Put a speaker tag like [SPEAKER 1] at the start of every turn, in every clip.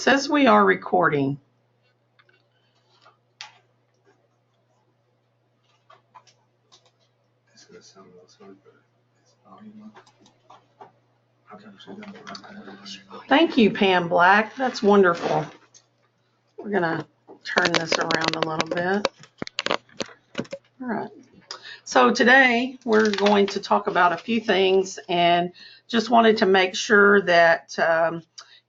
[SPEAKER 1] Says we are recording. Thank you, Pam Black. That's wonderful. We're gonna turn this around a little bit. All right. So today we're going to talk about a few things, and just wanted to make sure that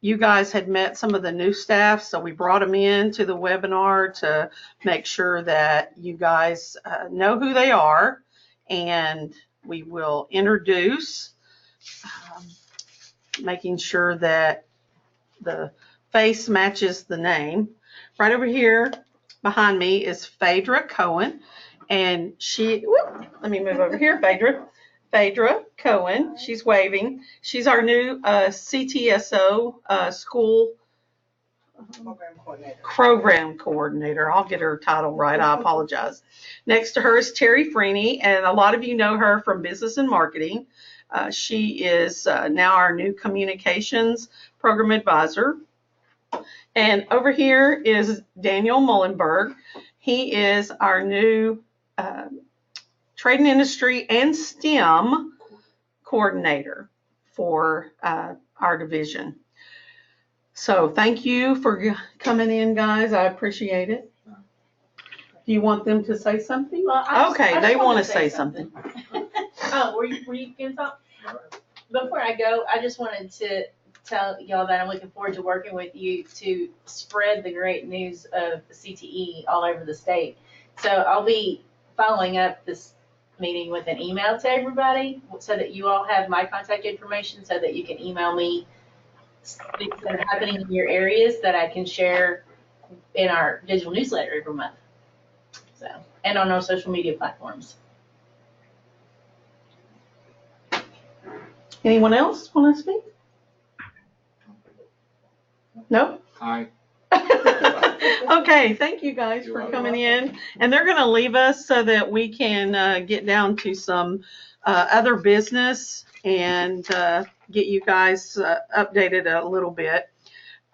[SPEAKER 1] you guys had met some of the new staff. So we brought them in to the webinar to make sure that you guys know who they are, and we will introduce, making sure that the face matches the name. Right over here behind me is Phaedra Cohen, and let me move over here, Phaedra Cohen, she's waving. She's our new CTSO school program coordinator. I'll get her title right, I apologize. Next to her is Terry Freeney, and a lot of you know her from business and marketing. She is now our new communications program advisor. And over here is Daniel Mullenberg. He is our new trade and industry and STEM coordinator for our division. So thank you for coming in, guys. I appreciate it. Do you want them to say something?
[SPEAKER 2] Well,
[SPEAKER 1] okay, they want to say something.
[SPEAKER 2] Oh, were you going to talk? Before I go, I just wanted to tell y'all that I'm looking forward to working with you to spread the great news of the CTE all over the state. So I'll be following up this meeting with an email to everybody so that you all have my contact information so that you can email me things that are happening in your areas that I can share in our digital newsletter every month. So, and on our social media platforms.
[SPEAKER 1] Anyone else want to speak? No?
[SPEAKER 3] Hi.
[SPEAKER 1] Okay, thank you guys for coming in. And they're going to leave us so that we can get down to some other business and get you guys updated a little bit.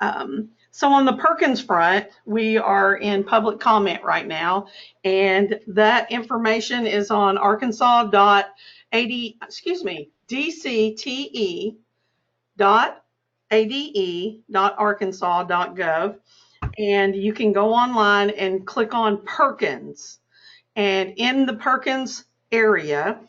[SPEAKER 1] So on the Perkins front, we are in public comment right now, and that information is on DCTE.arkansas.gov, and you can go online and click on Perkins, and in the Perkins area,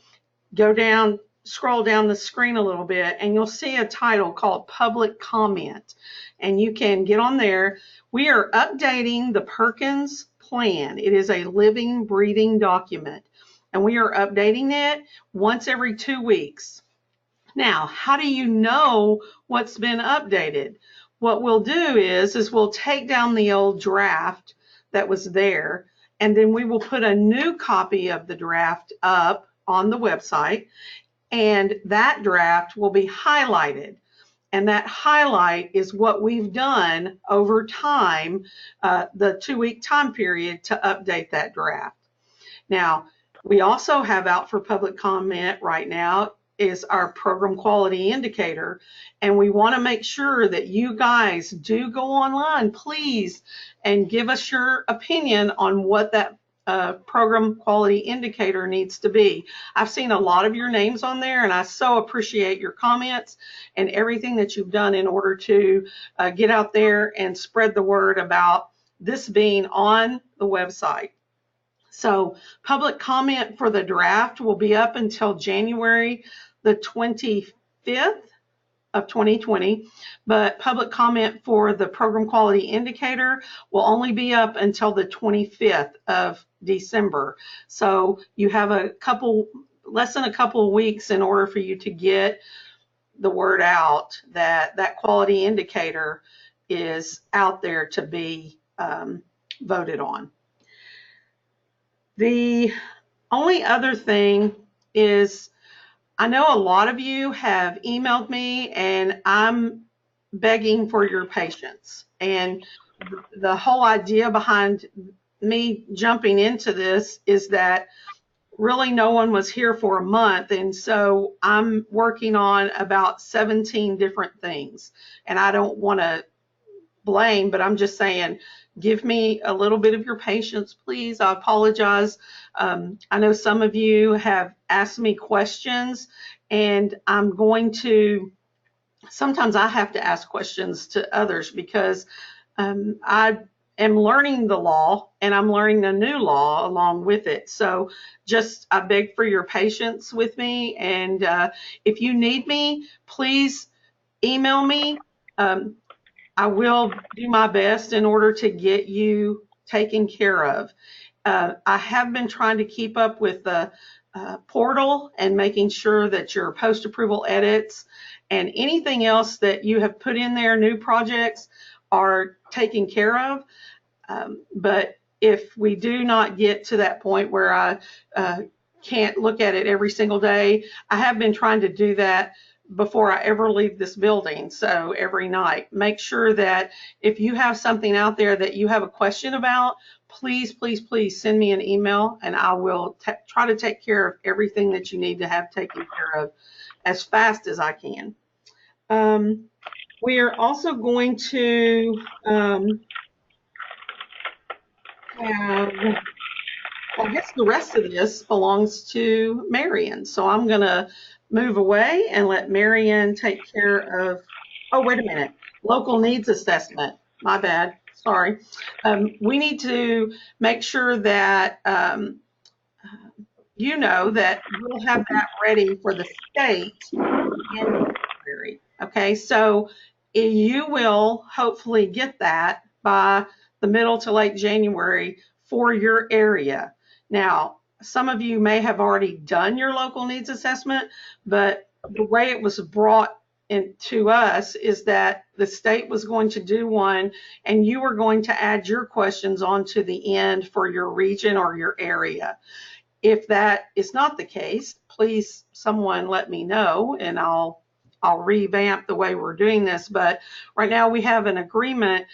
[SPEAKER 1] go down, scroll down the screen a little bit, and you'll see a title called Public Comment, and you can get on there. We are updating the Perkins plan. It is a living, breathing document, and we are updating it once every 2 weeks. Now, how do you know what's been updated? What we'll do is we'll take down the old draft that was there, and then we will put a new copy of the draft up on the website, and that draft will be highlighted. And that highlight is what we've done over time, the 2-week time period to update that draft. Now, we also have out for public comment right now is our program quality indicator, and we want to make sure that you guys do go online, please, and give us your opinion on what that program quality indicator needs to be. I've seen a lot of your names on there, and I so appreciate your comments and everything that you've done in order to get out there and spread the word about this being on the website. So public comment for the draft will be up until January the 25th of 2020, but public comment for the program quality indicator will only be up until the 25th of December. So you have less than a couple of weeks in order for you to get the word out that that quality indicator is out there to be voted on. The only other thing is, I know a lot of you have emailed me, and I'm begging for your patience. And the whole idea behind me jumping into this is that really no one was here for a month, and so I'm working on about 17 different things, and I don't want to blame, but I'm just saying, give me a little bit of your patience, please. I apologize. I know some of you have asked me questions, and sometimes I have to ask questions to others because I am learning the law, and I'm learning the new law along with it. So I beg for your patience with me. And if you need me, please email me. I will do my best in order to get you taken care of. I have been trying to keep up with the portal and making sure that your post-approval edits and anything else that you have put in there, new projects, are taken care of. But if we do not get to that point where I can't look at it every single day, I have been trying to do that before I ever leave this building. So every night, make sure that if you have something out there that you have a question about, please, please, please send me an email, and I will try to take care of everything that you need to have taken care of as fast as I can. We are also going to have, I guess the rest of this belongs to Marion. So I'm going to move away and let Marion take care of, oh, wait a minute, local needs assessment. My bad, sorry. We need to make sure that you know that we'll have that ready for the state in January. Okay, so you will hopefully get that by the middle to late January for your area. Now, some of you may have already done your local needs assessment, but the way it was brought into us is that the state was going to do one, and you were going to add your questions onto the end for your region or your area. If that is not the case, please someone let me know, and I'll revamp the way we're doing this. But right now we have an agreement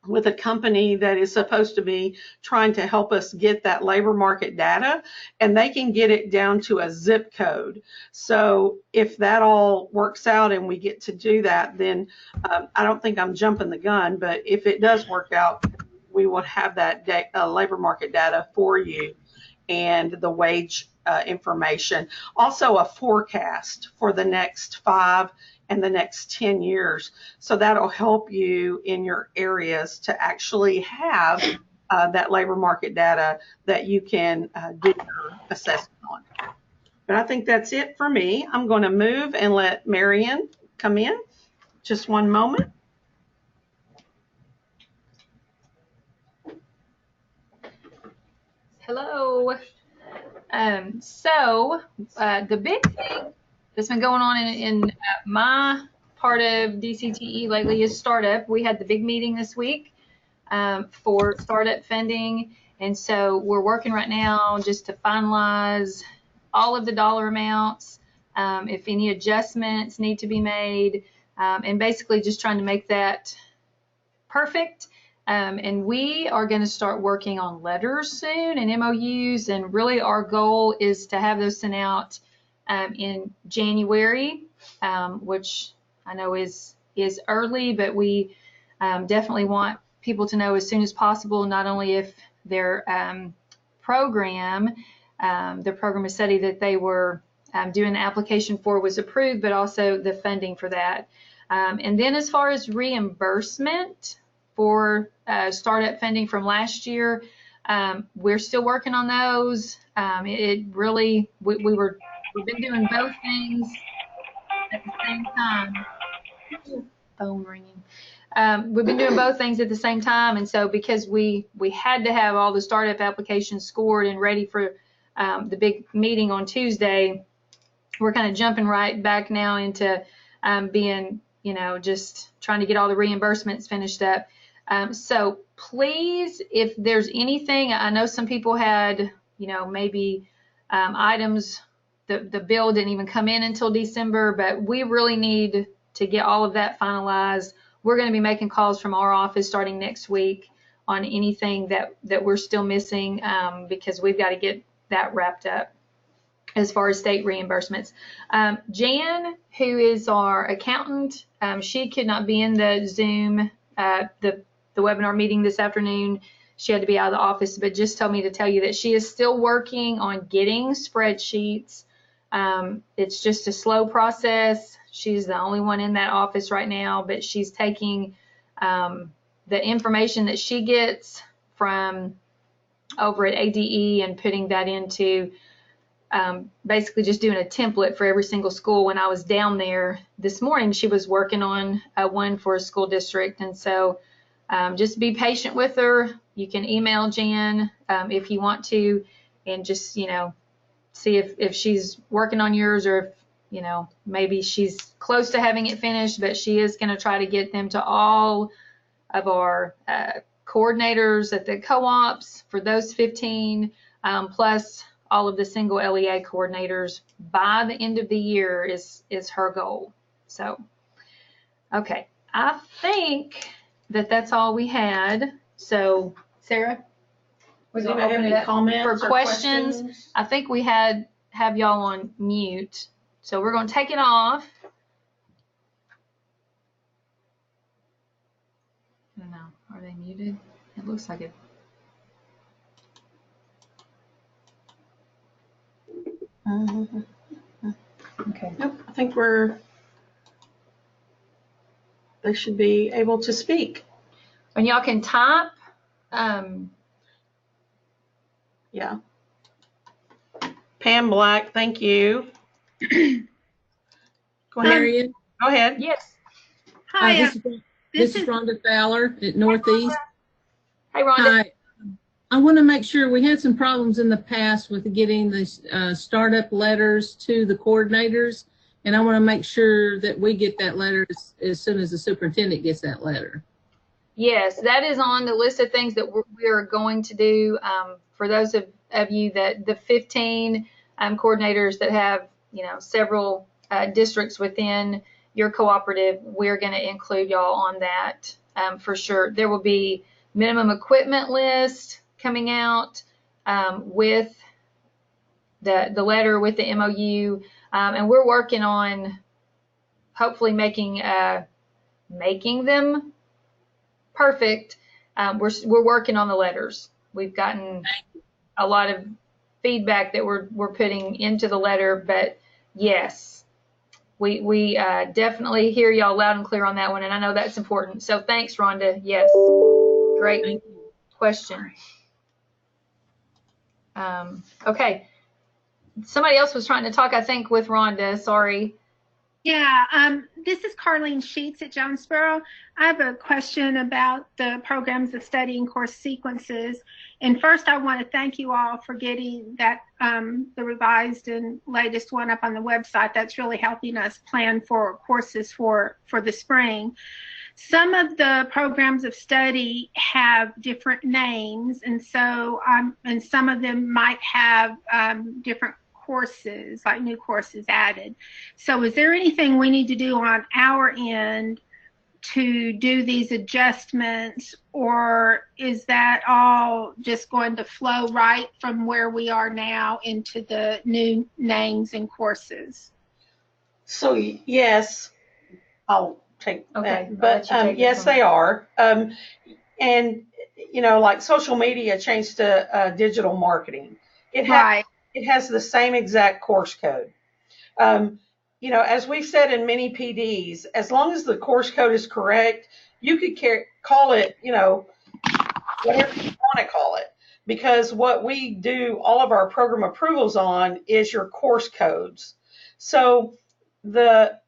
[SPEAKER 1] with a company that is supposed to be trying to help us get that labor market data, and they can get it down to a zip code. So if that all works out and we get to do that, then I don't think I'm jumping the gun, but if it does work out, we will have that labor market data for you and the wage information. Also a forecast for the next 5 and the next 10 years. So that'll help you in your areas to actually have that labor market data that you can do your assessment on. But I think that's it for me. I'm going to move and let Marion come in. Just one moment.
[SPEAKER 3] Hello. The big thing that's been going on in my part of DCTE lately is startup. We had the big meeting this week for startup funding, and so we're working right now just to finalize all of the dollar amounts, if any adjustments need to be made, and basically just trying to make that perfect. And we are going to start working on letters soon and MOUs, and really our goal is to have those sent out in January, which I know is early, but we definitely want people to know as soon as possible, not only if their program of study that they were doing the application for was approved, but also the funding for that. And then as far as reimbursement for startup funding from last year, we're still working on those. It really, we've been doing both things at the same time. Phone ringing. We've been doing both things at the same time, and so because we had to have all the startup applications scored and ready for the big meeting on Tuesday, we're kind of jumping right back now into being, just trying to get all the reimbursements finished up. So please, if there's anything, I know some people had, maybe items, the bill didn't even come in until December, but we really need to get all of that finalized. We're going to be making calls from our office starting next week on anything that we're still missing, because we've got to get that wrapped up. as far as state reimbursements. Jan, who is our accountant, she could not be in the Zoom, the webinar meeting this afternoon. She had to be out of the office, but just told me to tell you that she is still working on getting spreadsheets. It's just a slow process. She's the only one in that office right now, but she's taking the information that she gets from over at ADE and putting that into basically just doing a template for every single school. When I was down there this morning, she was working on one for a school district. And so just be patient with her. You can email Jan if you want to, and just, see if she's working on yours, or if, maybe she's close to having it finished, but she is going to try to get them to all of our coordinators at the co-ops for those 15, plus all of the single LEA coordinators by the end of the year is her goal. So, okay, I think that's all we had. So, Sarah, we're going to open it up for questions. I think we have y'all on mute, so we're going to take it off. I don't know. Are they muted? It looks like it. Okay.
[SPEAKER 1] Nope, I think they should be able to speak.
[SPEAKER 3] And y'all can type.
[SPEAKER 1] Yeah. Pam Black, thank you. Go ahead. Go ahead.
[SPEAKER 3] Yes.
[SPEAKER 4] Hi, this is Rhonda Fowler at Northeast.
[SPEAKER 3] Hey, Rhonda.
[SPEAKER 4] Hi. I want to make sure, we had some problems in the past with getting the startup letters to the coordinators, and I want to make sure that we get that letter as soon as the superintendent gets that letter.
[SPEAKER 3] Yes, that is on the list of things that we are going to do. For those of you that the 15 coordinators that have, several districts within your cooperative, we're going to include y'all on that for sure. There will be minimum equipment list coming out with the letter with the MOU, and we're working on hopefully making them perfect. We're working on the letters. We've gotten a lot of feedback that we're putting into the letter, but yes, we definitely hear y'all loud and clear on that one, and I know that's important. So thanks, Rhonda. Yes, great question. Okay, somebody else was trying to talk, I think, with Rhonda. Sorry.
[SPEAKER 5] Yeah, this is Carlene Sheets at Jonesboro. I have a question about the programs of study and course sequences. And first, I want to thank you all for getting that the revised and latest one up on the website. That's really helping us plan for courses for the spring. Some of the programs of study have different names, and so and some of them might have different courses, like new courses added. So is there anything we need to do on our end to do these adjustments, or is that all just going to flow right from where we are now into the new names and courses?
[SPEAKER 1] So yes, I'll take
[SPEAKER 3] Okay,
[SPEAKER 1] that, but yes, they are. And like social media changed to digital marketing. It has the same exact course code. As we've said in many PDs, as long as the course code is correct, you could call it, whatever you want to call it, because what we do all of our program approvals on is your course codes. So the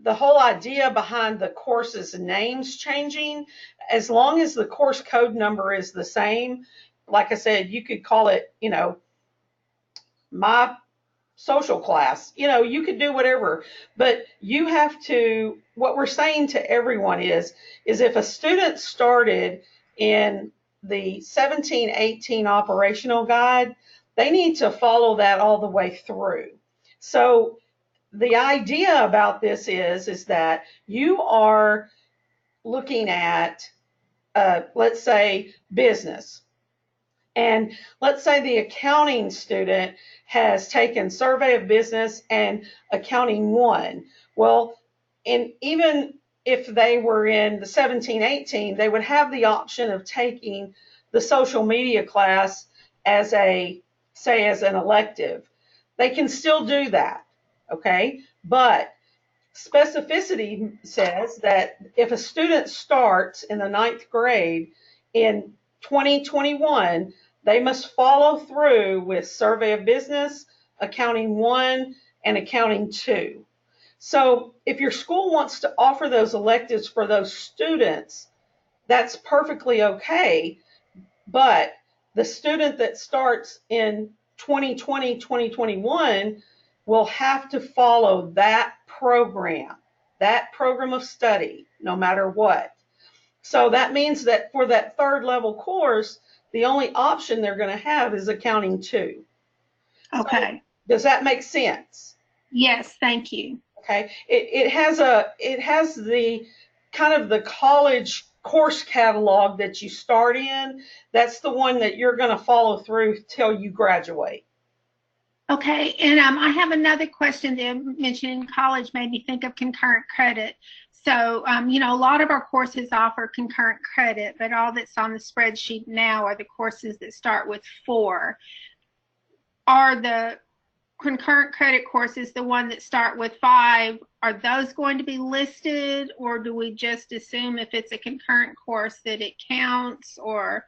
[SPEAKER 1] whole idea behind the course's names changing, as long as the course code number is the same, like I said, you could call it, my social class, you could do whatever, but you have to, what we're saying to everyone is if a student started in the 17-18 operational guide, they need to follow that all the way through. So the idea about this is that you are looking at, let's say, business. And let's say the accounting student has taken Survey of Business and Accounting 1. Well, and even if they were in the 17-18, they would have the option of taking the social media class as an elective. They can still do that, okay? But specificity says that if a student starts in the 9th grade in 2021, they must follow through with Survey of Business, Accounting 1, and Accounting 2. So if your school wants to offer those electives for those students, that's perfectly okay. But the student that starts in 2020, 2021 will have to follow that program of study, no matter what. So that means that for that 3rd level course, the only option they're going to have is Accounting 2.
[SPEAKER 5] Okay.
[SPEAKER 1] So, does that make sense?
[SPEAKER 5] Yes, thank you.
[SPEAKER 1] Okay. It has the kind of the college course catalog that you start in. That's the one that you're going to follow through till you graduate.
[SPEAKER 5] Okay, and I have another question that mentioning college made me think of concurrent credit. So, you know, a lot of our courses offer concurrent credit, but all that's on the spreadsheet now are the courses that start with 4. Are the concurrent credit courses the one that start with 5? Are those going to be listed, or do we just assume if it's a concurrent course that it counts, or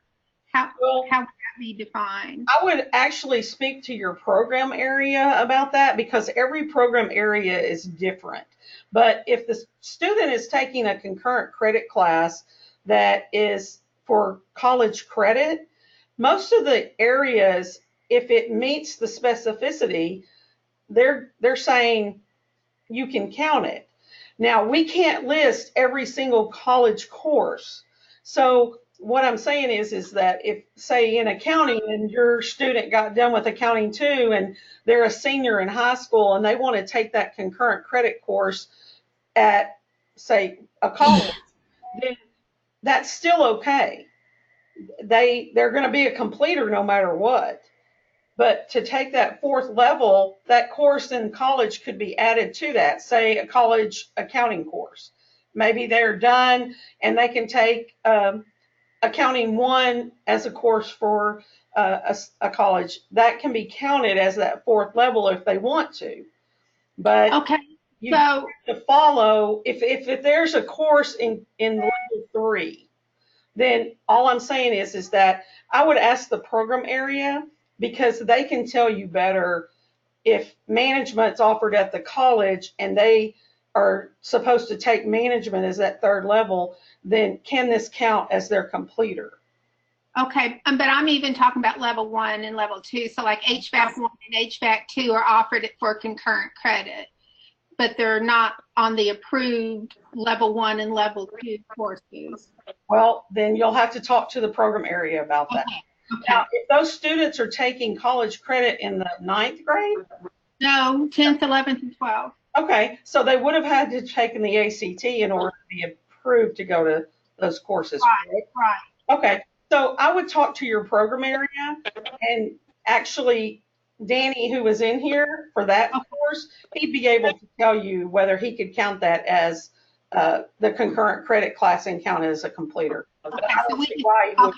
[SPEAKER 5] how would that be defined?
[SPEAKER 1] I would actually speak to your program area about that, because every program area is different. But if the student is taking a concurrent credit class that is for college credit, most of the areas, if it meets the specificity, they're saying you can count it. Now, we can't list every single college course. So what I'm saying is that if, say, in accounting, and your student got done with Accounting 2 and they're a senior in high school and they want to take that concurrent credit course at, say, a college, then that's still okay. They're going to be a completer no matter what. But to take that 4th level, that course in college could be added to that, say a college accounting course. Maybe they're done and they can take Accounting 1 as a course for a college. That can be counted as that 4th level if they want to. But
[SPEAKER 5] Okay,
[SPEAKER 1] you have to follow, if there's a course in level 3, then all I'm saying is that I would ask the program area, because they can tell you better if management's offered at the college and they are supposed to take management as that 3rd level, then can this count as their completer?
[SPEAKER 5] okay, but I'm even talking about level 1 and level 2. So like HVAC 1 and HVAC 2 are offered for concurrent credit, but they're not on the approved level 1 and level 2 courses.
[SPEAKER 1] Well, then you'll have to talk to the program area about that.
[SPEAKER 5] Okay.
[SPEAKER 1] Now, if those students are taking college credit in the 9th grade?
[SPEAKER 5] No, 10th, 11th, and 12th.
[SPEAKER 1] Okay, so they would have had to take the ACT in order to be approved to go to those courses.
[SPEAKER 5] Right.
[SPEAKER 1] Okay, so I would talk to your program area, and actually Danny, who was in here for that course, he'd be able to tell you whether he could count that as the concurrent credit class and count it as a completer.
[SPEAKER 5] Okay,
[SPEAKER 1] I don't see why he would.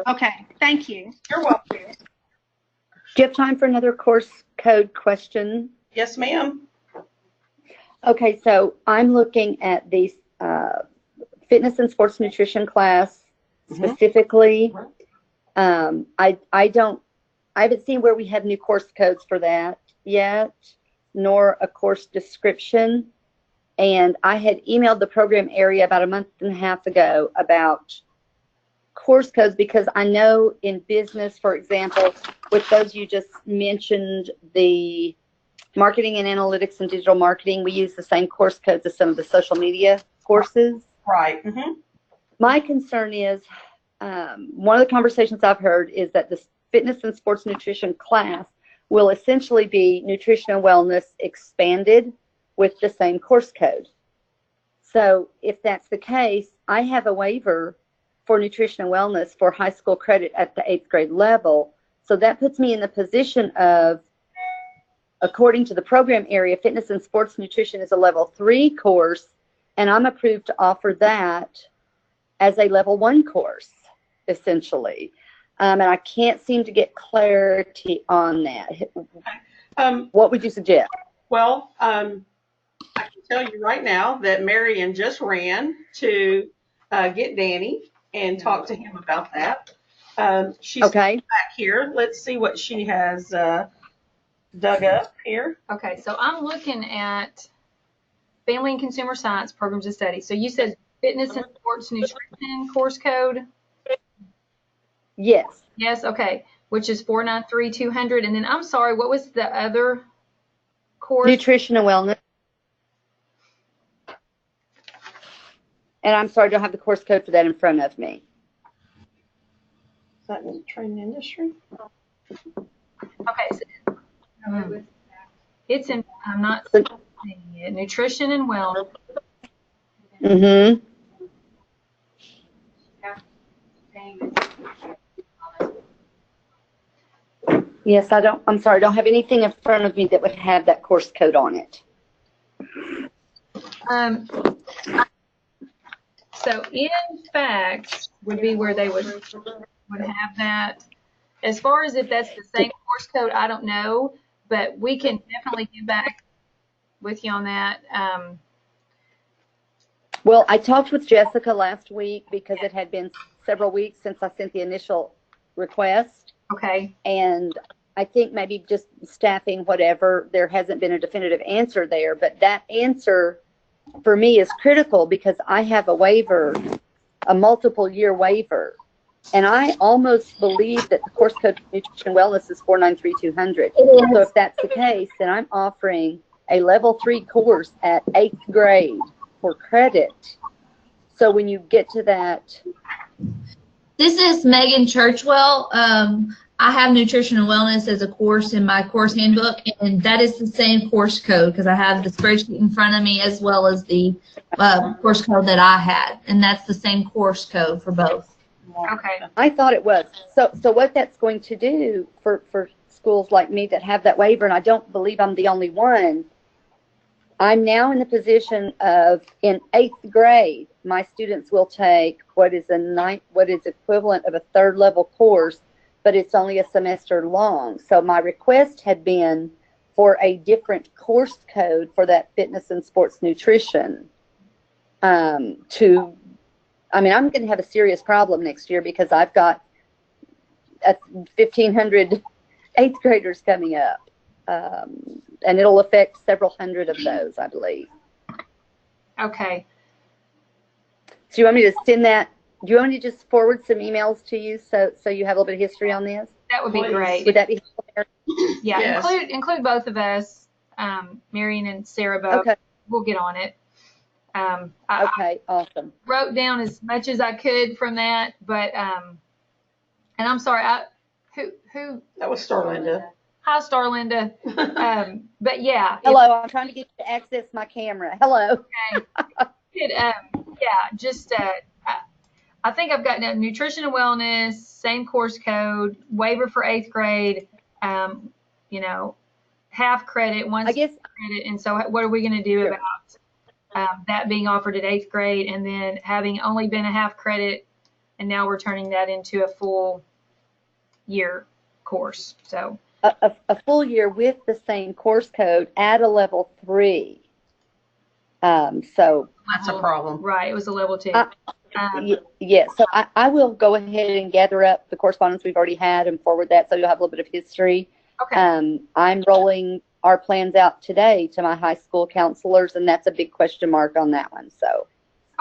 [SPEAKER 5] Okay, thank you.
[SPEAKER 1] You're welcome.
[SPEAKER 6] Do you have time for another course code question?
[SPEAKER 1] Yes, ma'am.
[SPEAKER 6] Okay, so I'm looking at the fitness and sports nutrition class specifically. I haven't seen where we have new course codes for that yet, nor a course description. And I had emailed the program area about a month and a half ago about course codes, because I know in business, for example, with those you just mentioned, the marketing and analytics and digital marketing, we use the same course codes as some of the social media courses.
[SPEAKER 1] Right.
[SPEAKER 6] My concern is, one of the conversations I've heard is that the fitness and sports nutrition class will essentially be nutrition and wellness expanded with the same course code. So if that's the case, I have a waiver for nutrition and wellness for high school credit at the 8th grade level. So that puts me in the position of, according to the program area, fitness and sports nutrition is a level 3 course, and I'm approved to offer that as a level 1 course, essentially. And I can't seem to get clarity on that. What would you suggest?
[SPEAKER 1] Well, I can tell you right now that Marion just ran to get Danny and talk to him about that. She's
[SPEAKER 6] Okay.
[SPEAKER 1] back here. Let's see what she has dug up here.
[SPEAKER 3] Okay, so I'm looking at Family and Consumer Science Programs of Study. So you said Fitness and Sports Nutrition course code?
[SPEAKER 6] Yes.
[SPEAKER 3] Yes, okay, which is 493-200. And then I'm sorry, what was the other course?
[SPEAKER 6] Nutrition and wellness. And I'm sorry, I don't have the course code for that in front of me.
[SPEAKER 1] Is that in the training industry?
[SPEAKER 3] Okay, so, it's in, I'm not seeing it, Nutrition and Wellness.
[SPEAKER 6] Mm-hmm. Yes, I'm sorry, I don't have anything in front of me that would have that course code on it.
[SPEAKER 3] So in fact would be where they would have that. As far as if that's the same course code, I don't know, but we can definitely get back with you on that.
[SPEAKER 6] Well, I talked with Jessica last week because it had been several weeks since I sent the initial request.
[SPEAKER 3] Okay.
[SPEAKER 6] And I think maybe just staffing, whatever, there hasn't been a definitive answer there. But that answer for me is critical because I have a waiver, a multiple year waiver. And I almost believe that the course code for nutrition and wellness is 493-200. So if that's the case, then I'm offering a level 3 course at 8th grade for credit. So when you get to that.
[SPEAKER 7] This is Megan Churchwell. I have nutrition and wellness as a course in my course handbook, and that is the same course code because I have the spreadsheet in front of me as well as the course code that I had, and that's the same course code for both.
[SPEAKER 3] Okay.
[SPEAKER 6] I thought it was. So what that's going to do for schools like me that have that waiver, and I don't believe I'm the only one, I'm now in the position of, in 8th grade, my students will take what is equivalent of a 3rd level course, but it's only a semester long. So my request had been for a different course code for that fitness and sports nutrition. I'm going to have a serious problem next year because I've got 1,500 8th graders coming up. And it'll affect several hundred of those, I believe.
[SPEAKER 3] Okay.
[SPEAKER 6] So you want me to send that? Do you want me to just forward some emails to you so you have a little bit of history on this?
[SPEAKER 3] That would be great.
[SPEAKER 6] Would that be helpful?
[SPEAKER 3] Yeah,
[SPEAKER 1] Yes.
[SPEAKER 3] include both of us, Marion and Sarah both.
[SPEAKER 6] Okay.
[SPEAKER 3] We'll get on it.
[SPEAKER 6] Okay, awesome.
[SPEAKER 3] I wrote down as much as I could from that, but and I'm sorry, who
[SPEAKER 1] That was Starlinda.
[SPEAKER 3] hi Starlinda. But yeah.
[SPEAKER 6] Hello, I'm trying to get you to access my camera. Hello.
[SPEAKER 3] Yeah, just I think I've got nutrition and wellness, same course code, waiver for 8th grade, half credit, one credit. And so what are we going to do about that being offered at 8th grade and then having only been a half credit and now we're turning that into a full year course? So
[SPEAKER 6] a full year with the same course code at a level 3. So
[SPEAKER 1] That's a problem.
[SPEAKER 3] right, it was a level 2.
[SPEAKER 6] Yes, so I will go ahead and gather up the correspondence we've already had and forward that so you'll have a little bit of history.
[SPEAKER 3] Okay.
[SPEAKER 6] I'm rolling our plans out today to my high school counselors, and that's a big question mark on that one. So.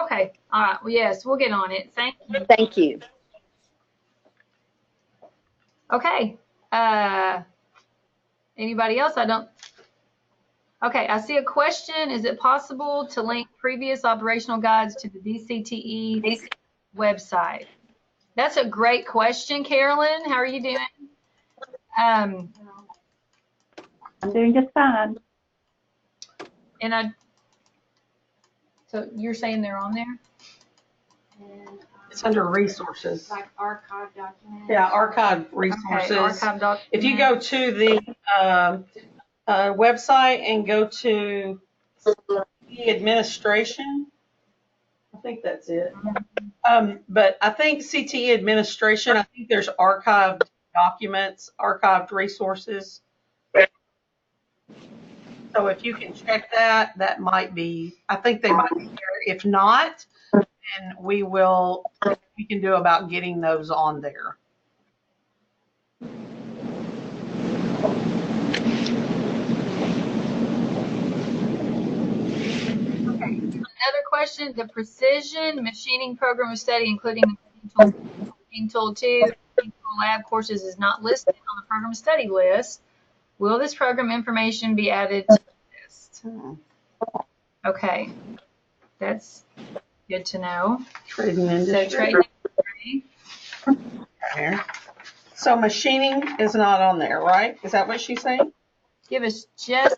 [SPEAKER 3] Okay. All right. Well, yes, we'll get on it. Thank you.
[SPEAKER 6] Thank you.
[SPEAKER 3] Okay. Anybody else? Okay, I see a question. Is it possible to link previous operational guides to the DCTE website? That's a great question, Carolyn. How are you doing?
[SPEAKER 8] I'm doing just fine.
[SPEAKER 3] So you're saying they're on there?
[SPEAKER 1] It's under resources.
[SPEAKER 2] Like archive documents?
[SPEAKER 1] Yeah, archive resources.
[SPEAKER 3] Okay, archive document.
[SPEAKER 1] If you go to the website and go to CTE administration, I think that's it. But I think CTE administration, I think there's archived documents, archived resources. So if you can check that, that might be, I think they might be there. If not, then we can do about getting those on there.
[SPEAKER 3] Another question, the precision machining program of study, including the machine tool 2, machine tool lab courses is not listed on the program study list. Will this program information be added to the list? Okay, that's good to know.
[SPEAKER 1] Trading
[SPEAKER 3] So
[SPEAKER 1] industry.
[SPEAKER 3] trading industry.
[SPEAKER 1] There. So machining is not on there, right? Is that what she's saying?
[SPEAKER 3] Give us just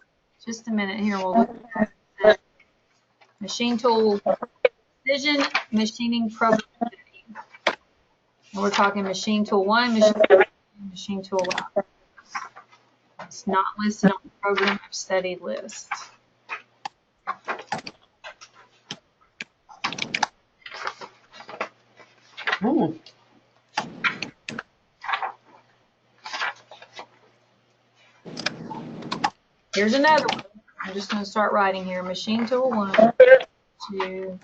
[SPEAKER 3] a minute here. We'll look at that. Machine tool precision machining program study. And we're talking machine tool 1, machine tool lab. It's not listed on the program of study list. Here's another one. I'm just going to start writing here. Machine tool 1, 2.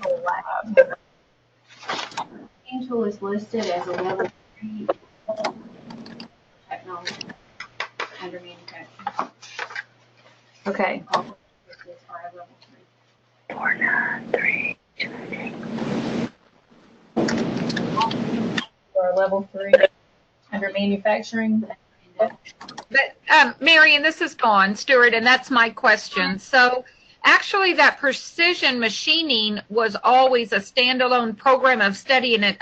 [SPEAKER 3] Tool lab.
[SPEAKER 2] Machine tool is listed as a level 3 technology under manufacturing.
[SPEAKER 3] Okay.
[SPEAKER 2] All of this are at level 3.
[SPEAKER 6] 493.
[SPEAKER 3] Or level 3 under manufacturing.
[SPEAKER 9] But, Marion, this is Vaughn Stewart, and that's my question. So actually that precision machining was always a standalone program of study in its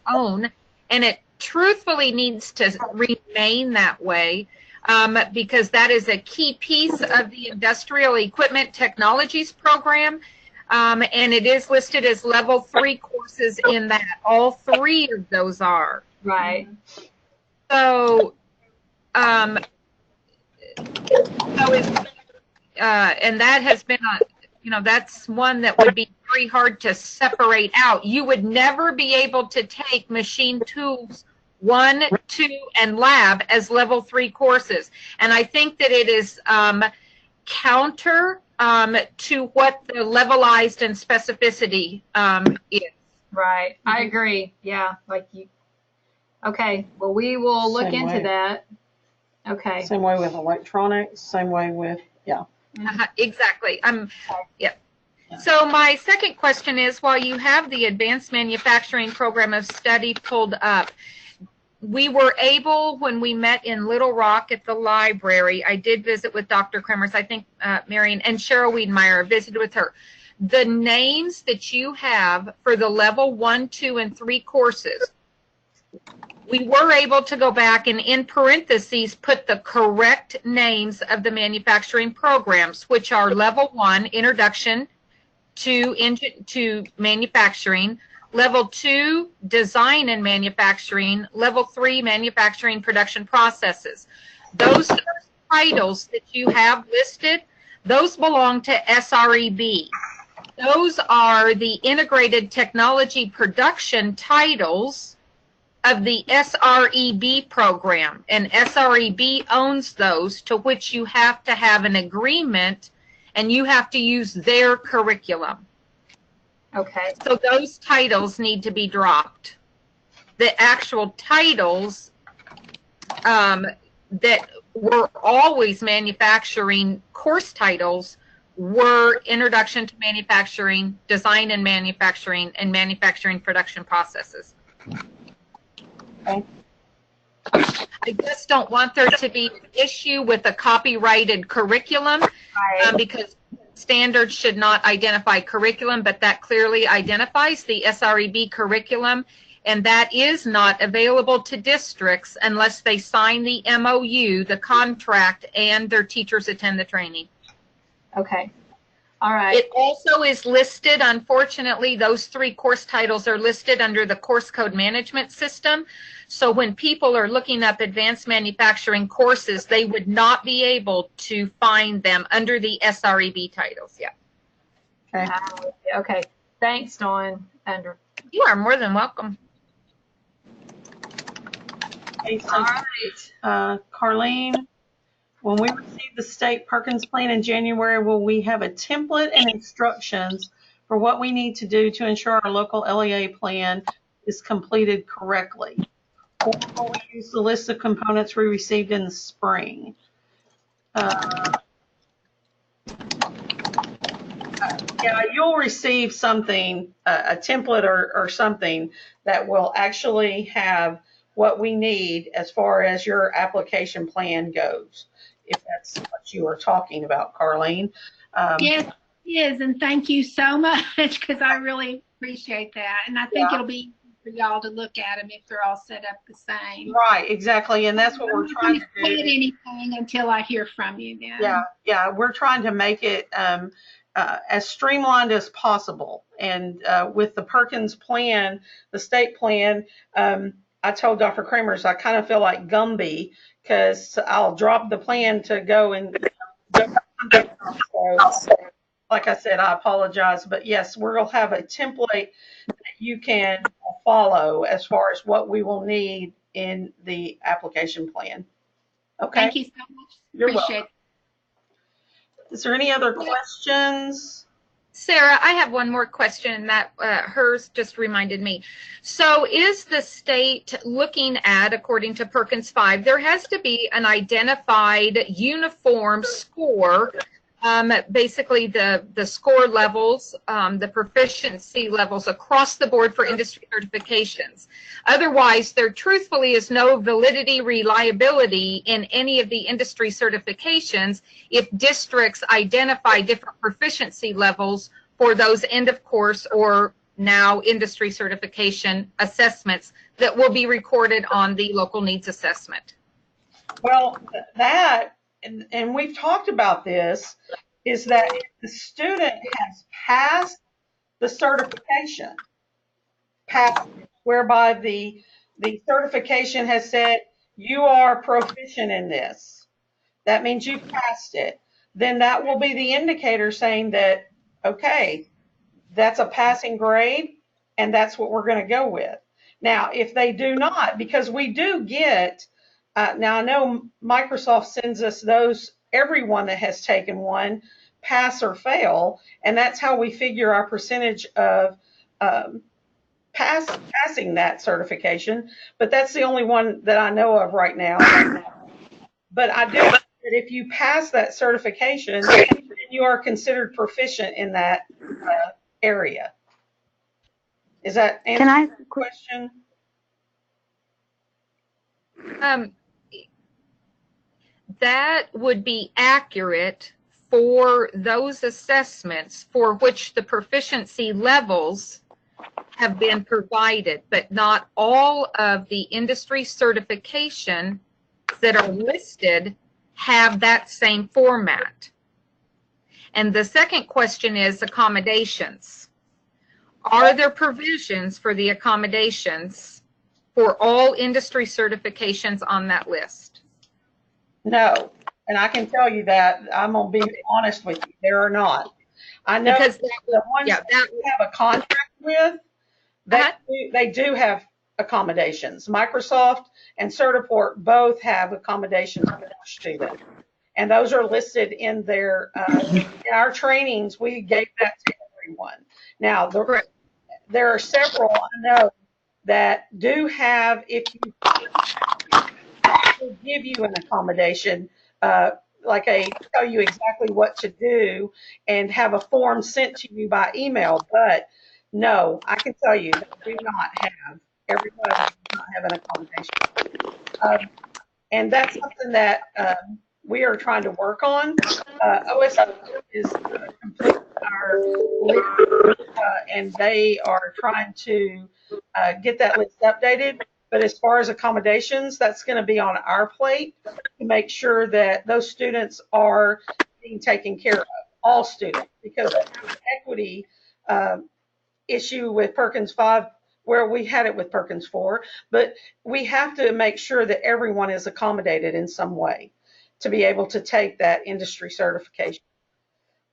[SPEAKER 9] own, and it truthfully needs to remain that way, because that is a key piece of the Industrial Equipment Technologies program. And it is listed as level 3 courses in that. All 3 of those are.
[SPEAKER 3] Right.
[SPEAKER 9] So, and that has been, that's one that would be very hard to separate out. You would never be able to take machine tools 1, 2, and lab as level 3 courses. And I think that it is counter to what the levelized and specificity is.
[SPEAKER 3] Right. I agree. Yeah. Like you. Okay. Well, we will look
[SPEAKER 1] Same
[SPEAKER 3] into
[SPEAKER 1] way.
[SPEAKER 3] that. Okay.
[SPEAKER 1] Same way with electronics, same way with, yeah.
[SPEAKER 9] Exactly. Yep. So my second question is, while you have the Advanced Manufacturing Program of Study pulled up, we were able, when we met in Little Rock at the library, I did visit with Dr. Kremers, I think Marion, and Cheryl Wiedemeyer, visited with her. The names that you have for the level 1, 2, and 3 courses, we were able to go back and in parentheses put the correct names of the manufacturing programs, which are level 1, Introduction to Manufacturing, level 2, Design and Manufacturing, level 3, Manufacturing Production Processes. Those titles that you have listed, those belong to SREB. Those are the Integrated Technology Production titles of the SREB program, and SREB owns those, to which you have to have an agreement and you have to use their curriculum.
[SPEAKER 3] Okay.
[SPEAKER 9] So those titles need to be dropped. The actual titles that were always manufacturing course titles were Introduction to Manufacturing, Design and Manufacturing Production Processes.
[SPEAKER 1] Okay.
[SPEAKER 9] I just don't want there to be an issue with a copyrighted curriculum, because standards should not identify curriculum, but that clearly identifies the SREB curriculum, and that is not available to districts unless they sign the MOU, the contract, and their teachers attend the training.
[SPEAKER 3] Okay. All right.
[SPEAKER 9] It also is listed, unfortunately, those 3 course titles are listed under the course code management system. So when people are looking up advanced manufacturing courses, they would not be able to find them under the SREB titles. Yeah.
[SPEAKER 1] Okay.
[SPEAKER 3] Okay. Thanks, Dawn. Andrew.
[SPEAKER 9] You are more than welcome.
[SPEAKER 1] Okay, so, Carlene, when we receive the state Perkins plan in January, will we have a template and instructions for what we need to do to ensure our local LEA plan is completed correctly? Or will we use the list of components we received in the spring? Yeah, you'll receive something, a template or something that will actually have what we need as far as your application plan goes, if that's what you are talking about, Carlene.
[SPEAKER 5] Yes, it is, and thank you so much, because I really appreciate that. And I think it'll be easy for y'all to look at them if they're all set up the same.
[SPEAKER 1] Right, exactly, and that's what we're trying to do.
[SPEAKER 5] I don't anything until I hear from you then.
[SPEAKER 1] Yeah, we're trying to make it as streamlined as possible. And with the Perkins plan, the state plan, I told Dr. Kramers I kind of feel like Gumby, because I'll drop the plan to go and so, like I said, I apologize, but yes, we'll have a template that you can follow as far as what we will need in the application plan. Okay.
[SPEAKER 5] Thank you so much.
[SPEAKER 1] You're
[SPEAKER 5] Appreciate
[SPEAKER 1] welcome. Is there any other questions?
[SPEAKER 9] Sarah, I have one more question that hers just reminded me. So is the state looking at, according to Perkins 5, there has to be an identified uniform score, basically the score levels, the proficiency levels across the board for industry certifications. Otherwise, there truthfully is no validity, reliability in any of the industry certifications if districts identify different proficiency levels for those end of course or now industry certification assessments that will be recorded on the local needs assessment.
[SPEAKER 1] Well, that, and we've talked about this, is that if the student has passed the certification, whereby the certification has said you are proficient in this, that means you passed it, then that will be the indicator saying that, okay, that's a passing grade and that's what we're going to go with. Now, if they do not, because we do get, now I know Microsoft sends us those, everyone that has taken one, pass or fail, and that's how we figure our percentage of passing that certification, but that's the only one that I know of right now. But I do know that if you pass that certification, then you are considered proficient in that area. Is that answering your question?
[SPEAKER 9] That would be accurate for those assessments for which the proficiency levels have been provided, but not all of the industry certification that are listed have that same format. And the second question is accommodations. Are there provisions for the accommodations for all industry certifications on that list?
[SPEAKER 1] No, and I can tell you that. I'm going to be honest with you, there are not. I know because the ones that we have a contract with, they do have accommodations. Microsoft and Certiport both have accommodations attached to them. And those are listed in their, in our trainings, we gave that to everyone. Now, there are several I know that do have, if you will give you an accommodation, like tell you exactly what to do and have a form sent to you by email. But no, I can tell you they do not have, everyone does not have an accommodation. And that's something that we are trying to work on. OSO is completely our list, and they are trying to get that list updated. But as far as accommodations, that's going to be on our plate to make sure that those students are being taken care of, all students, because we have an equity issue with Perkins 5, where we had it with Perkins 4, but we have to make sure that everyone is accommodated in some way to be able to take that industry certification.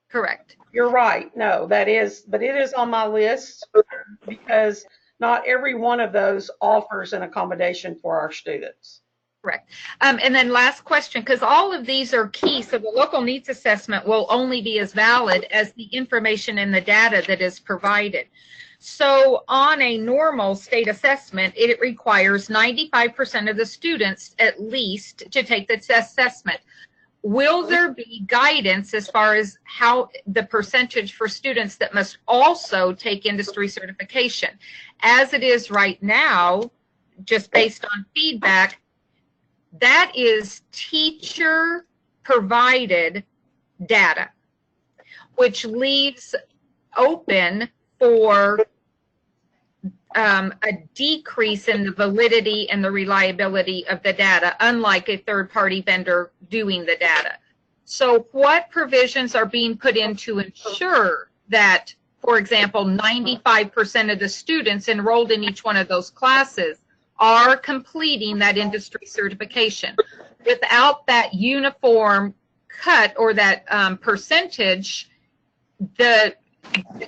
[SPEAKER 9] Correct.
[SPEAKER 1] You're right. No, that is, but it is on my list because not every one of those offers an accommodation for our students.
[SPEAKER 9] Correct. And then last question, because all of these are key, so the local needs assessment will only be as valid as the information and the data that is provided. So on a normal state assessment, it requires 95% of the students at least to take this assessment. Will there be guidance as far as how the percentage for students that must also take industry certification? As it is right now, just based on feedback, that is teacher provided data, which leaves open for a decrease in the validity and the reliability of the data, unlike a third-party vendor doing the data. So what provisions are being put in to ensure that, for example, 95% of the students enrolled in each one of those classes are completing that industry certification? Without that uniform cut or that percentage, the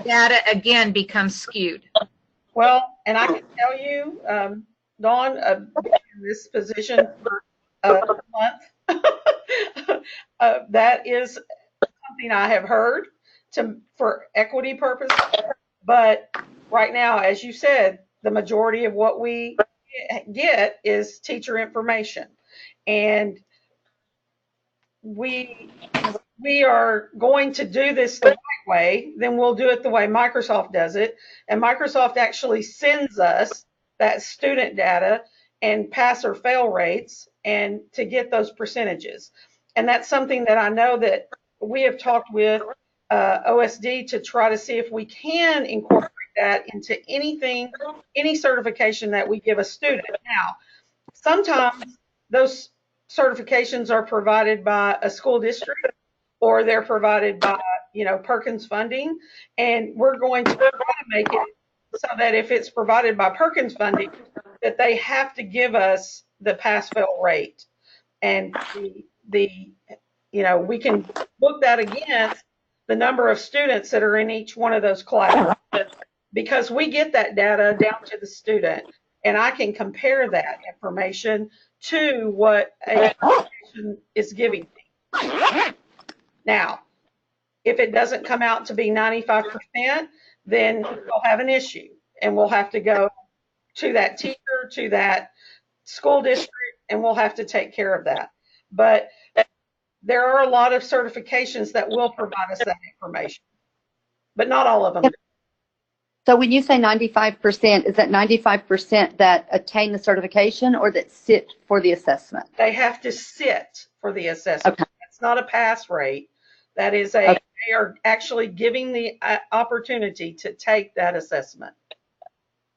[SPEAKER 9] data again becomes skewed.
[SPEAKER 1] Well, and I can tell you, Dawn, been in this position for a month, that is something I have heard for equity purposes. But right now, as you said, the majority of what we get is teacher information. And we are going to do this the right way, then we'll do it the way Microsoft does it. And Microsoft actually sends us that student data and pass or fail rates and to get those percentages. And that's something that I know that we have talked with OSD to try to see if we can incorporate that into anything, any certification that we give a student. Now, sometimes those certifications are provided by a school district or they're provided by, Perkins funding. And we're going to try to make it so that if it's provided by Perkins funding, that they have to give us the pass-fail rate. And we can book that against the number of students that are in each one of those classes, because we get that data down to the student, and I can compare that information to what a organization is giving me. Now, if it doesn't come out to be 95%, then we'll have an issue, and we'll have to go to that teacher, to that school district, and we'll have to take care of that. But there are a lot of certifications that will provide us that information, but not all of them do.
[SPEAKER 6] So when you say 95%, is that 95% that attain the certification or that sit for the assessment?
[SPEAKER 1] They have to sit for the assessment.
[SPEAKER 6] Okay.
[SPEAKER 1] That's not a pass rate. That is
[SPEAKER 6] Okay.
[SPEAKER 1] They are actually giving the opportunity to take that assessment.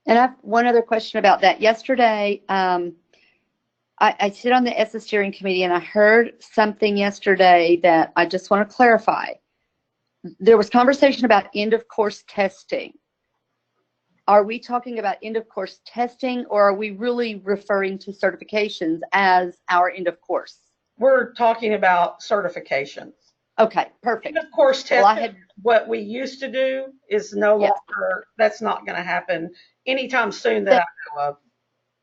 [SPEAKER 6] And I have one other question about that. Yesterday, I sit on the ESSA steering committee, and I heard something yesterday that I just want to clarify. There was conversation about end-of-course testing. Are we talking about end-of-course testing, or are we really referring to certifications as our end-of-course?
[SPEAKER 1] We're talking about certifications.
[SPEAKER 6] Okay, perfect.
[SPEAKER 1] End-of-course testing,
[SPEAKER 6] Well,
[SPEAKER 1] what we used to do is no longer, that's not going to happen anytime soon that I know of.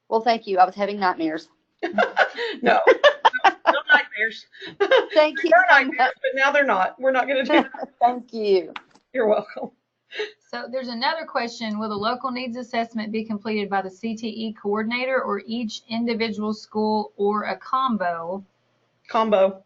[SPEAKER 6] Well, thank you. I was having nightmares.
[SPEAKER 1] No nightmares.
[SPEAKER 6] Thank you.
[SPEAKER 1] They're nightmares, but now they're not. We're not going to do that.
[SPEAKER 6] Thank you.
[SPEAKER 1] You're welcome.
[SPEAKER 3] So there's another question. Will the local needs assessment be completed by the CTE coordinator or each individual school or a combo?
[SPEAKER 1] Combo.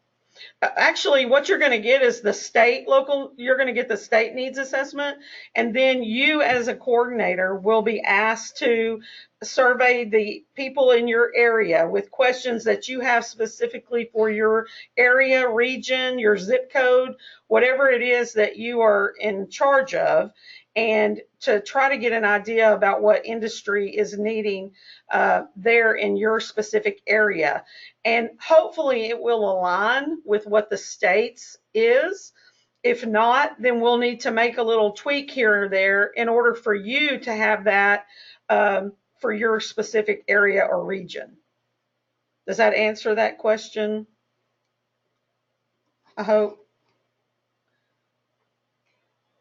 [SPEAKER 1] Actually, what you're going to get is you're going to get the state needs assessment, and then you as a coordinator will be asked to survey the people in your area with questions that you have specifically for your area, region, your zip code, whatever it is that you are in charge of, and to try to get an idea about what industry is needing there in your specific area. And hopefully it will align with what the state's is. If not, then we'll need to make a little tweak here or there in order for you to have that for your specific area or region. Does that answer that question? I hope.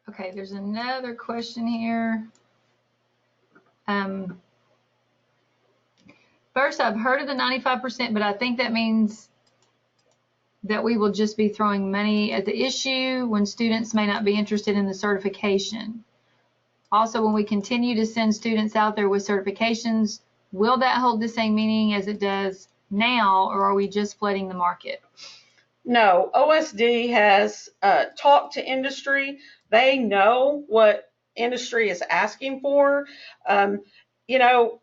[SPEAKER 3] Okay, there's another question here. First, I've heard of the 95%, but I think that means that we will just be throwing money at the issue when students may not be interested in the certification. Also, when we continue to send students out there with certifications, will that hold the same meaning as it does now, or are we just flooding the market?
[SPEAKER 1] No, OSD has talked to industry. They know what industry is asking for. You know,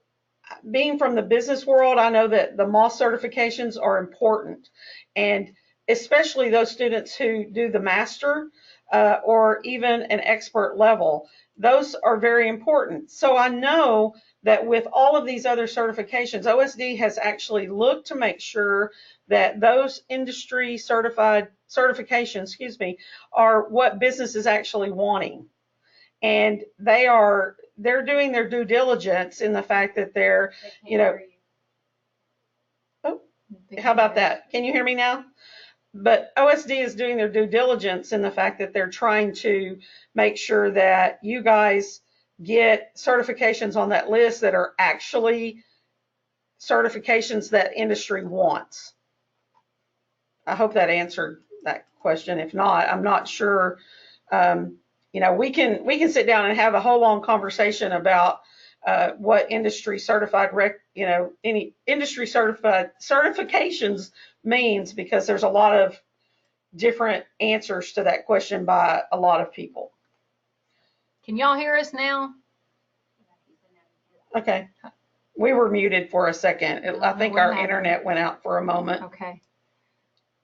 [SPEAKER 1] being from the business world, I know that the MOS certifications are important, and especially those students who do the master or even an expert level, those are very important. So I know that with all of these other certifications, OSD has actually looked to make sure that those industry certifications, are what business is actually wanting. And they're doing their due diligence in the fact that they're, oh, how about that? Can you hear me now? But OSD is doing their due diligence in the fact that they're trying to make sure that you guys get certifications on that list that are actually certifications that industry wants. I hope that answered that question. If not, I'm not sure. We can sit down and have a whole long conversation about what industry certified, any industry certified certifications means, because there's a lot of different answers to that question by a lot of people.
[SPEAKER 3] Can y'all hear us now?
[SPEAKER 1] Okay. We were muted for a second. I think our internet went out for a moment.
[SPEAKER 3] Okay.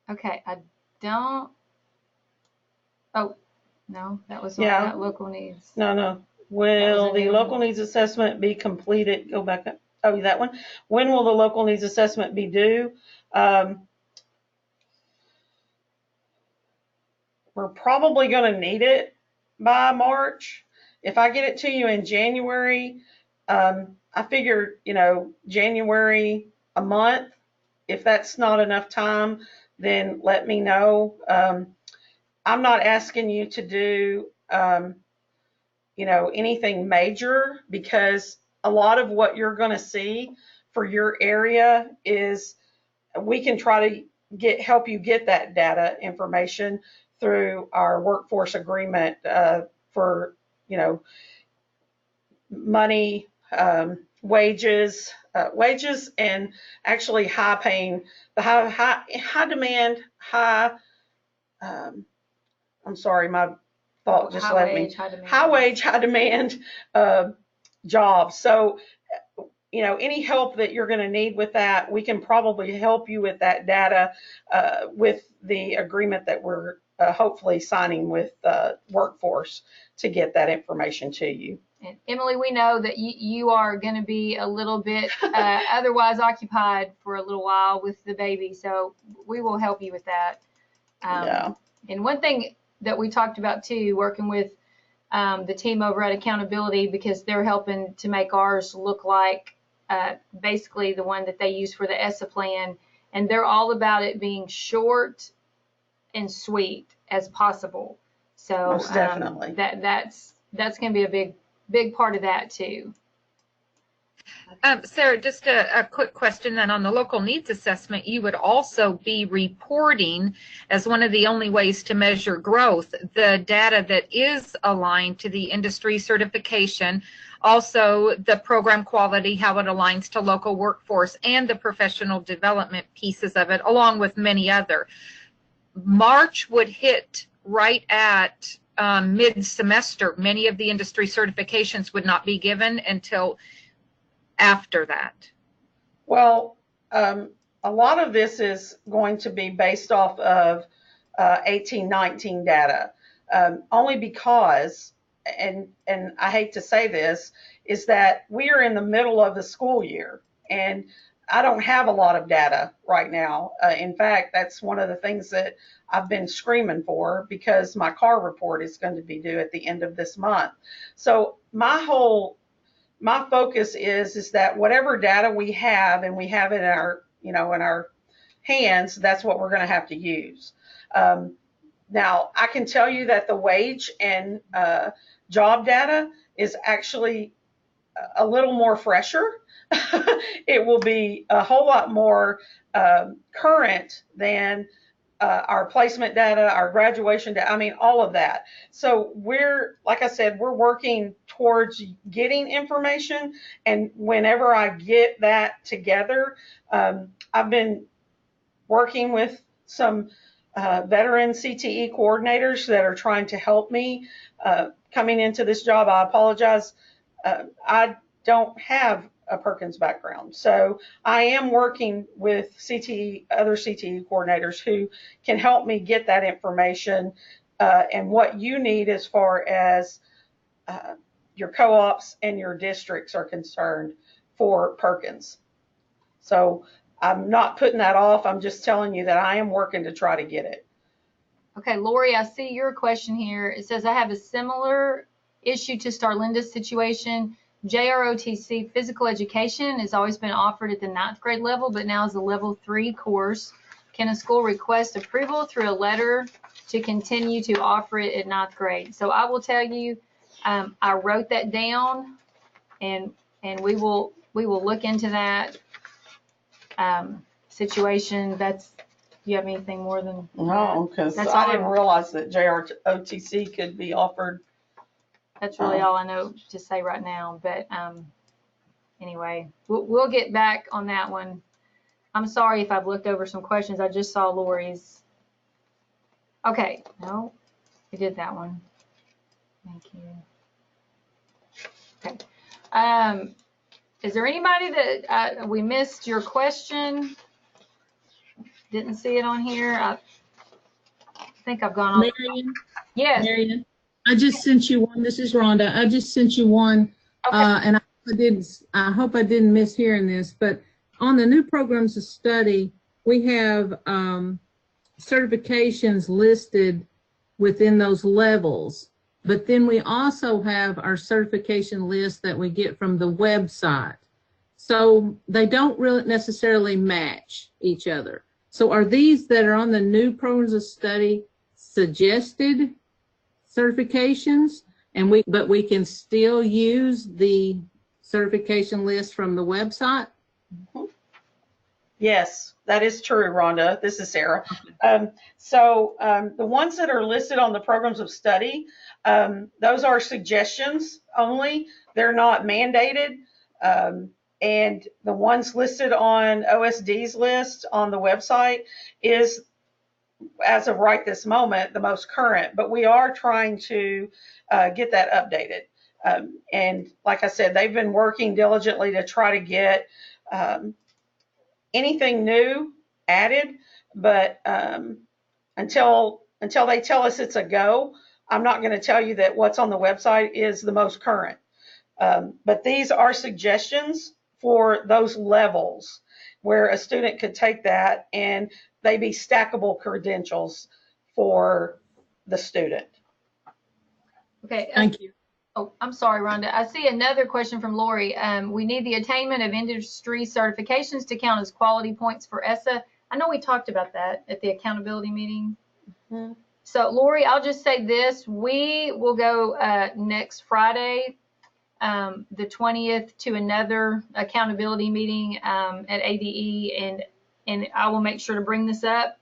[SPEAKER 3] Okay. I don't. Oh, no, that was on that local needs.
[SPEAKER 1] No. Will the local needs assessment be completed? Go back up. Oh, that one. When will the local needs assessment be due? We're probably going to need it by March. If I get it to you in January, I figure, January, a month. If that's not enough time, then let me know. I'm not asking you to do, anything major, because a lot of what you're going to see for your area is we can try to help you get that data information through our workforce agreement for, money, wages, and actually high paying, the high demand, I'm sorry, my thought just left me. High wage, high demand jobs. So, any help that you're going to need with that, we can probably help you with that data with the agreement that we're hopefully signing with Workforce to get that information to you.
[SPEAKER 3] And Emily, we know that you are going to be a little bit otherwise occupied for a little while with the baby, so we will help you with that. And one thing that we talked about too, working with the team over at Accountability, because they're helping to make ours look like basically the one that they use for the ESSA plan, and they're all about it being short and sweet as possible. So
[SPEAKER 1] most definitely.
[SPEAKER 3] That's going to be a big part of that too.
[SPEAKER 9] Sarah, just a quick question then on the local needs assessment. You would also be reporting, as one of the only ways to measure growth, the data that is aligned to the industry certification, also the program quality, how it aligns to local workforce, and the professional development pieces of it, along with many other. March would hit right at mid-semester. Many of the industry certifications would not be given until after that.
[SPEAKER 1] Well, a lot of this is going to be based off of 18-19 data, only because, and I hate to say this, is that we are in the middle of the school year, and I don't have a lot of data right now. In fact, that's one of the things that I've been screaming for, because my car report is going to be due at the end of this month. So my focus is that whatever data we have, and we have it in our, in our hands, that's what we're going to have to use. Now, I can tell you that the wage and job data is actually a little more fresher. It will be a whole lot more current than our placement data, our graduation data, I mean, all of that. So like I said, we're working towards getting information. And whenever I get that together, I've been working with some veteran CTE coordinators that are trying to help me coming into this job. I apologize. I don't have a Perkins background. So I am working with other CTE coordinators who can help me get that information and what you need as far as your co-ops and your districts are concerned for Perkins. So I'm not putting that off. I'm just telling you that I am working to try to get it.
[SPEAKER 3] Okay, Lori, I see your question here. It says, I have a similar issue to Starlinda's situation. JROTC physical education has always been offered at the 9th grade level, but now is a level 3 course. Can a school request approval through a letter to continue to offer it at 9th grade? So I will tell you, I wrote that down, and we will look into that situation. Do you have anything more than
[SPEAKER 1] No, because I didn't realize that JROTC could be offered.
[SPEAKER 3] That's really all I know to say right now. But anyway, we'll get back on that one. I'm sorry if I've looked over some questions. I just saw Lori's. Okay, no, we did that one. Thank you. Okay. Is there anybody that we missed your question? Didn't see it on here. I think I've gone on.
[SPEAKER 4] Marion?
[SPEAKER 3] Yes.
[SPEAKER 4] Marion, I just sent you one. This is Rhonda. I just sent you one.
[SPEAKER 3] Okay.
[SPEAKER 4] And I hope I didn't miss hearing this, but on the new programs of study, we have certifications listed within those levels, but then we also have our certification list that we get from the website. So they don't really necessarily match each other. So are these that are on the new programs of study suggested certifications, but we can still use the certification list from the website?
[SPEAKER 1] Yes, that is true, Rhonda. This is Sarah. The ones that are listed on the programs of study, those are suggestions only. They're not mandated. And the ones listed on OSD's list on the website is, as of right this moment, the most current. But we are trying to get that updated. And like I said, they've been working diligently to try to get anything new added, but until they tell us it's a go, I'm not going to tell you that what's on the website is the most current. But these are suggestions for those levels where a student could take that and they be stackable credentials for the student.
[SPEAKER 3] Okay.
[SPEAKER 4] Thank you.
[SPEAKER 3] Oh, I'm sorry, Rhonda. I see another question from Lori. We need the attainment of industry certifications to count as quality points for ESSA. I know we talked about that at the accountability meeting. Mm-hmm. So, Lori, I'll just say this. We will go next Friday, the 20th, to another accountability meeting at ADE, and I will make sure to bring this up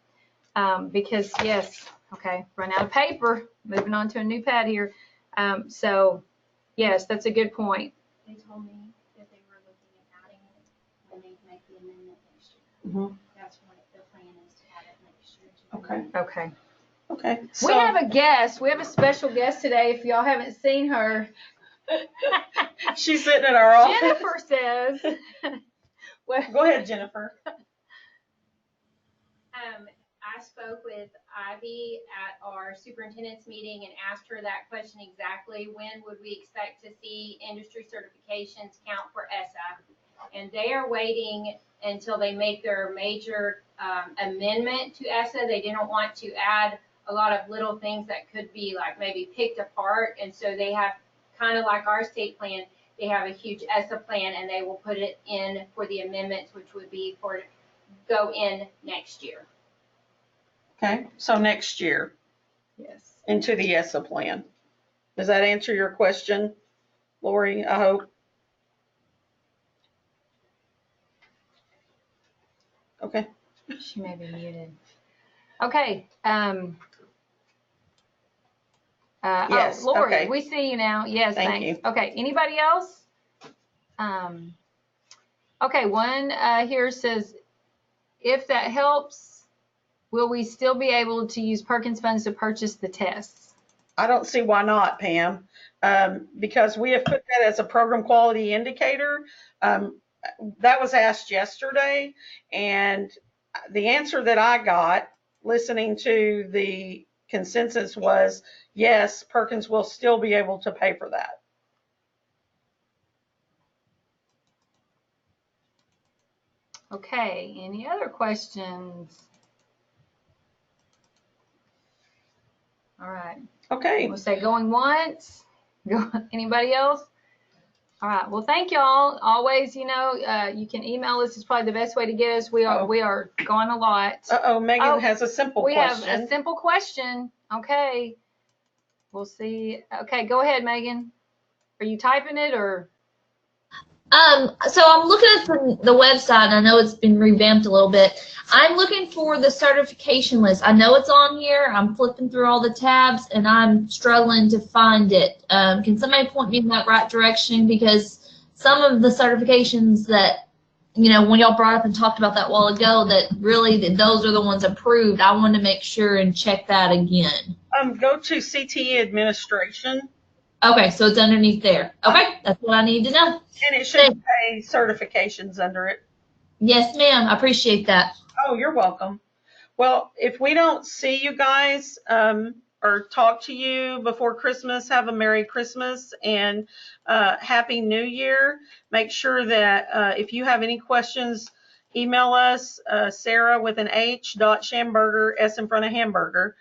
[SPEAKER 3] because, yes, okay, run out of paper. Moving on to a new pad here. So, yes, that's a good point.
[SPEAKER 10] They told me that they were looking at adding it when they make the amendment next year.
[SPEAKER 1] Mm-hmm.
[SPEAKER 10] That's what the plan is, to add it next year.
[SPEAKER 1] Okay.
[SPEAKER 3] Okay.
[SPEAKER 1] Okay.
[SPEAKER 3] We have a guest. We have a special guest today. If y'all haven't seen her,
[SPEAKER 1] she's sitting in our office.
[SPEAKER 3] Jennifer says. Well,
[SPEAKER 1] go ahead, Jennifer.
[SPEAKER 10] I spoke with Ivy at our superintendent's meeting and asked her that question exactly. When would we expect to see industry certifications count for ESSA? And they are waiting until they make their major amendment to ESSA. They didn't want to add a lot of little things that could be like maybe picked apart. And so they have kind of like our state plan, they have a huge ESSA plan and they will put it in for the amendments, which would be for go in next year.
[SPEAKER 1] Okay, so next year.
[SPEAKER 3] Yes.
[SPEAKER 1] Into the ESSA plan. Does that answer your question, Lori? I hope. Okay.
[SPEAKER 3] She may be muted. Okay.
[SPEAKER 1] Yes.
[SPEAKER 3] Oh, Lori,
[SPEAKER 1] okay.
[SPEAKER 3] we see you now. Yes,
[SPEAKER 1] Thank
[SPEAKER 3] thanks.
[SPEAKER 1] you.
[SPEAKER 3] Okay. Anybody else? Okay. One here says, if that helps, will we still be able to use Perkins funds to purchase the tests?
[SPEAKER 1] I don't see why not, Pam, because we have put that as a program quality indicator. That was asked yesterday, and the answer that I got listening to the consensus was, yes, Perkins will still be able to pay for that.
[SPEAKER 3] Okay. Any other questions? All right.
[SPEAKER 1] Okay.
[SPEAKER 3] We'll say going once. Anybody else? All right. Well, thank y'all. Always, you can email us. It's probably the best way to get us. We are gone a lot.
[SPEAKER 1] Megan has a simple question.
[SPEAKER 3] We have a simple question. Okay. We'll see. Okay, go ahead, Megan. Are you typing it or?
[SPEAKER 7] So I'm looking at the website, and I know it's been revamped a little bit. I'm looking for the certification list. I know it's on here. I'm flipping through all the tabs, and I'm struggling to find it. Can somebody point me in that right direction? Because some of the certifications that, when y'all brought up and talked about that a while ago, that really those are the ones approved. I want to make sure and check that again.
[SPEAKER 1] Go to CTE administration.
[SPEAKER 7] Okay, so it's underneath there. Okay, that's what I need to know.
[SPEAKER 1] And it should say certifications under it.
[SPEAKER 7] Yes, ma'am. I appreciate that.
[SPEAKER 1] Oh, you're welcome. Well, if we don't see you guys or talk to you before Christmas, have a Merry Christmas and Happy New Year. Make sure that if you have any questions, email us, Sarah with an H.Schamberger, S in front of hamburger,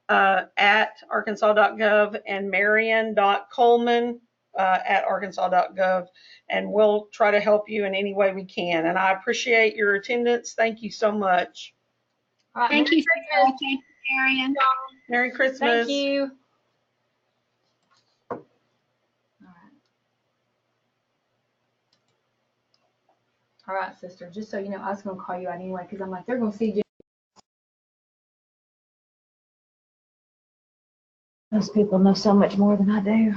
[SPEAKER 1] at arkansas.gov and marion.coleman at arkansas.gov, and we'll try to help you in any way we can. And I appreciate your attendance. Thank you so much.
[SPEAKER 3] Right,
[SPEAKER 5] Thank you, Sarah. Thank you, Marion.
[SPEAKER 1] Merry Christmas.
[SPEAKER 3] Thank you. All right, sister, just so you know, I was going to call you out anyway because I'm like, they're going to see you. Most people know so much more than I do.